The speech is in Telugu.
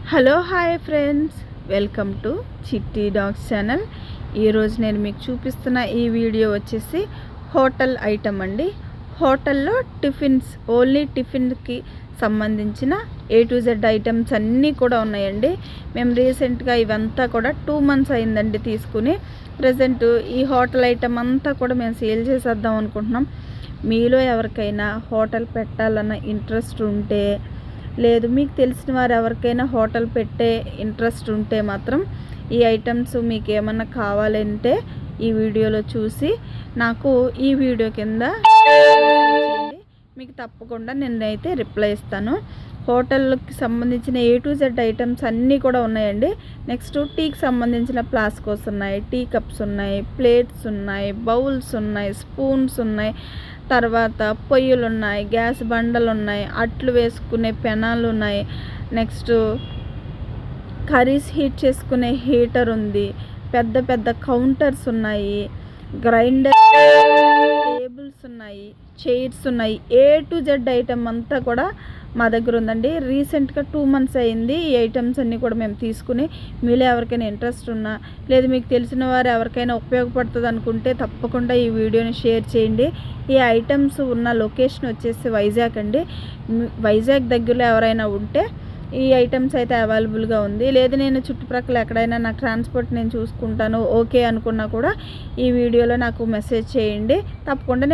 Hello hi friends, welcome to చిట్టి డాగ్స్ ఛానల్. ఈరోజు నేను మీకు చూపిస్తున్న ఈ వీడియో వచ్చేసి హోటల్ ఐటమ్ అండి. హోటల్లో టిఫిన్స్, ఓన్లీ టిఫిన్కి సంబంధించిన A to Z ఐటమ్స్ అన్నీ కూడా ఉన్నాయండి. మేము రీసెంట్గా ఇవంతా కూడా 2 months అయిందండి తీసుకుని. ప్రజెంట్ ఈ హోటల్ ఐటమ్ అంతా కూడా మేము సేల్ చేసేద్దాం అనుకుంటున్నాం. మీలో ఎవరికైనా హోటల్ పెట్టాలన్న ఇంట్రెస్ట్ ఉంటే, లేదు మీకు తెలిసిన వారు ఎవరికైనా హోటల్ పెట్టే ఇంట్రెస్ట్ ఉంటే మాత్రం ఈ ఐటమ్స్ మీకు ఏమన్నా కావాలంటే ఈ వీడియోలో చూసి నాకు ఈ వీడియో కింద చేయండి. మీకు తప్పకుండా నేనైతే రిప్లై ఇస్తాను. హోటల్కి సంబంధించిన A to Z ఐటమ్స్ అన్నీ కూడా ఉన్నాయండి. నెక్స్ట్ టీకి సంబంధించిన ఫ్లాస్కోస్ ఉన్నాయి, టీ కప్స్ ఉన్నాయి, ప్లేట్స్ ఉన్నాయి, బౌల్స్ ఉన్నాయి, స్పూన్స్ ఉన్నాయి, తర్వాత పొయ్యిలు ఉన్నాయి, గ్యాస్ బండలు ఉన్నాయి, అట్లు వేసుకునే పెనాలు ఉన్నాయి, నెక్స్ట్ కర్రీస్ హీట్ చేసుకునే హీటర్ ఉంది, పెద్ద పెద్ద కౌంటర్స్ ఉన్నాయి, గ్రైండర్, టేబుల్స్ ఉన్నాయి, చైర్స్ ఉన్నాయి. A to Z ఐటమ్ అంతా కూడా మా దగ్గర ఉందండి. రీసెంట్గా 2 months అయింది ఈ ఐటమ్స్ అన్నీ కూడా మేము తీసుకుని. మీలో ఎవరికైనా ఇంట్రెస్ట్ ఉన్నా, లేదు మీకు తెలిసిన వారు ఎవరికైనా ఉపయోగపడుతుంది అనుకుంటే తప్పకుండా ఈ వీడియోని షేర్ చేయండి. ఈ ఐటమ్స్ ఉన్న లొకేషన్ వచ్చేసి వైజాగ్ అండి. వైజాగ్ దగ్గరలో ఎవరైనా ఉంటే ఈ ఐటమ్స్ అయితే అవైలబుల్గా ఉంది. లేదు నేను చుట్టుప్రక్కల ఎక్కడైనా నాకు ట్రాన్స్పోర్ట్ నేను చూసుకుంటాను ఓకే అనుకున్నా కూడా ఈ వీడియోలో నాకు మెసేజ్ చేయండి. తప్పకుండా నేను